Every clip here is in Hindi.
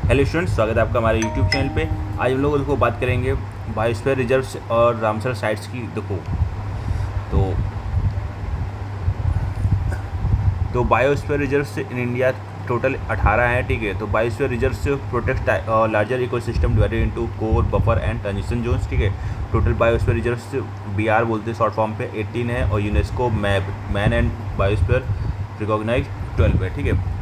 हेलो स्टूडेंट्स, स्वागत है आपका हमारे यूट्यूब चैनल पे। आज हम लोग बात करेंगे बायोस्फीयर रिजर्व्स और रामसर साइट्स की। देखो तो biosphere reserves in India total 18 हैं, ठीक है। तो biosphere reserves protect larger ecosystem divided into core, buffer and transition zones, ठीक है। टोटल बायोस्फीयर रिजर्व्स BR बोलते हैं शॉर्ट फॉर्म पे 18 है, और UNESCO man and biosphere recognise 12 है, ठीक है।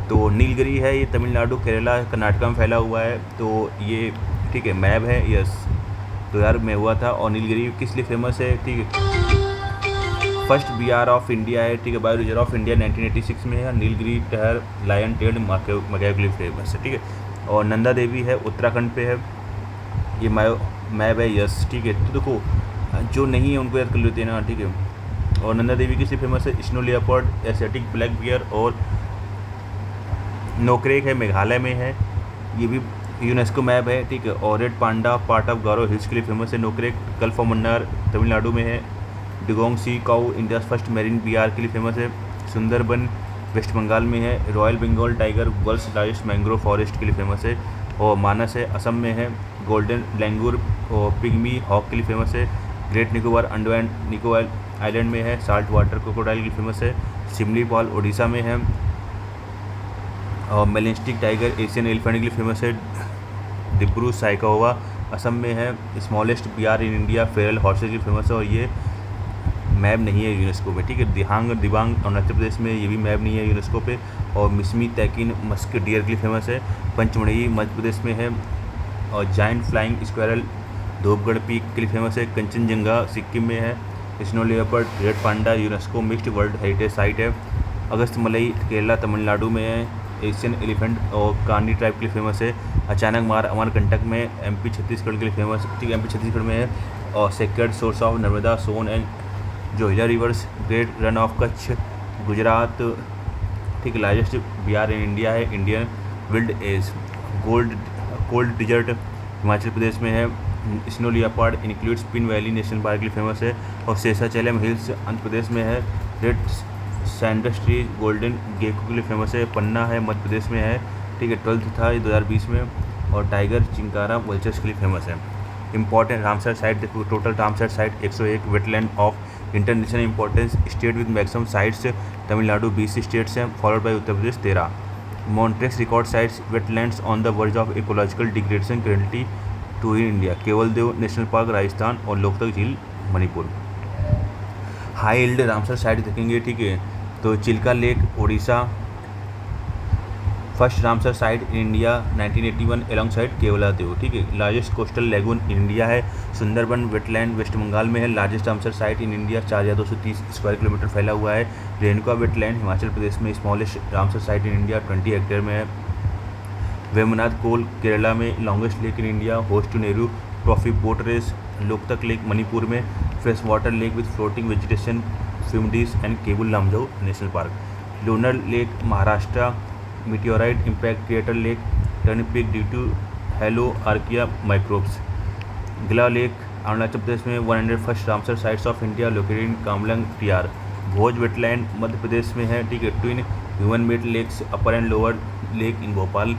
तो नीलगिरी है, ये तमिलनाडु, केरला, कर्नाटका में फैला हुआ है। तो ये ठीक है, मैब है, यस 2000 में हुआ था। और नीलगिरी किस लिए फेमस है, ठीक है। फर्स्ट BR ऑफ इंडिया है, ठीक है। बायो रिजर्व ऑफ इंडिया 1986 में है। Nilgiri tahr lion tailed macaque famous है, ठीक है। और नंदा देवी है, उत्तराखंड पे है, ये मैब है, यस, ठीक है। तो देखो जो नहीं है उनको याद कर लेते हैं ना, ठीक है। और नंदा देवी किस लिए फेमस है, snow leopard, Asiatic black bear और नोक्रेक है, मेघालय में है, ये भी यूनेस्को मैप है, ठीक है। और red panda part of Garo hills के लिए फेमस है। नोक्रेक गल्फ ऑफ मन्नार तमिलनाडु में है। डिगोंग सी काऊ इंडिया फर्स्ट मेरीन BR के लिए फेमस है। सुंदरबन वेस्ट बंगाल में है। Royal Bengal tiger world's largest mangrove forest के लिए फेमस है। और मानस है, असम में है। गोल्डन लैंगूर और पिग्मी हॉक के लिए फेमस है। ग्रेट निकोबार अंडमान निकोबार आइलैंड में है। साल्ट वाटर क्रोकोडाइल के लिए फेमस है। सिमलीपाल उड़ीसा में है। और मेलेस्टिक टाइगर एशियन एलिफेंट के लिए फेमस है। डिब्रू साइकोवा असम में है। Smallest BR in India Feral horse's के लिए फेमस है, और ये मैप नहीं है यूनेस्को में, ठीक है। दिबांग अरुणाचल प्रदेश में, ये भी मैप नहीं है यूनेस्को पे। और मिसमी तैकिन मस्क डियर के लिए फेमस है। पंचमढ़ी मध्य प्रदेश में है। और giant flying squirrel Dhupgarh peak के लिए फेमस है। कंचनजंगा सिक्किम में है। Snow leopard red panda UNESCO mixed world heritage site है। अगस्त मलई केरला तमिलनाडु में है। एशियन एलिफेंट और कांडी ट्राइब के लिए फेमस है। अचानक मार अमरकंटक में MP छत्तीसगढ़ के लिए फेमस, ठीक है, MP छत्तीसगढ़ में है। और sacred source of Narmada Son and Johila rivers, great Rann of Kutch Gujarat, ठीक है। लार्जेस्ट BR इन इंडिया है। Indian wild ass cold desert Himachal Pradesh में है। Snow leopard includes Pin valley national park के लिए फेमस है। और शेषाचलम हिल्स आंध्र प्रदेश में है। Red sanders tree golden gecko के लिए फेमस है। पन्ना है, मध्य प्रदेश में है, ठीक है। 12th था ये 2020 में। और टाइगर चिंकारा वल्चर्स के लिए फेमस है। इंपॉर्टेंट रामसर साइट देखो, total Ramsar site 101 wetland of international importance, state with maximum sites Tamil Nadu 20 states हैं, followed by Uttar Pradesh 13। Montreux record sites wetlands on the verge of ecological degradation currently two in India, Keoladeo national park Rajasthan और लोकतक झील Manipur. High yield Ramsar site देखेंगे, ठीक है। तो Chilika lake Orissa, first Ramsar site in India 1981 along side Keoladeo, ठीक है। Largest coastal lagoon in India है। सुंदरबन वेटलैंड वेस्ट बंगाल में है। Largest Ramsar site in India 4230 square kilometre फैला हुआ है। रेणुका वेटलैंड हिमाचल प्रदेश में। Smallest Ramsar site in India 20 hectare में है। वेमनाथ कोल केरला में। Longest lake in India. Host to Nehru trophy boat race, Loktak lake Manipur में। Fresh water lake with floating vegetation phumdis and Keibul Lamjao national park. Loner lake Maharashtra. Meteorite impact crater lake turned pink due to halo archaea microbes. गिला लेक अरुणाचल प्रदेश में। 101st Ramsar sites of India located in Kamlang TR। Bhoj wetland Madhya Pradesh में है, ठीक है। Twin human made lakes upper and lower lake in Bhopal.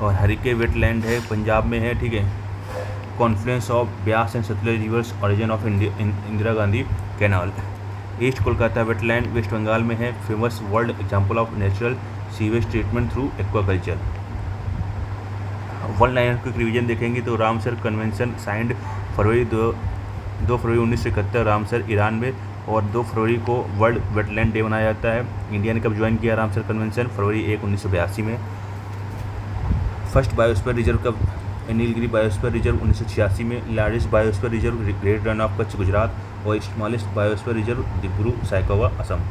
और हरिके वेटलैंड है, पंजाब में है, ठीक है। Confluence of Beas and Sutlej rivers, origin of Indira Gandhi canal. East Kolkata wetland west Bengal में है। Famous world example of natural sewage treatment through aquaculture. World land को रिवीजन देखेंगे तो रामसर कन्वेंशन साइंड फरवरी 2 फरवरी 1971 रामसर ईरान में। और 2 फरवरी को वर्ल्ड वेटलैंड डे मनाया जाता है। इंडिया ने कब ज्वाइन किया रामसर कन्वेंशन, फरवरी 1 1982 में। फर्स्ट बायोस्फीयर रिजर्व कब, नीलगिरी बायोस्फीयर रिजर्व 1986 में। Largest biosphere reserve great Rann of Kutch Gujarat. और smallest biosphere reserve Dibru Saikhowa Assam.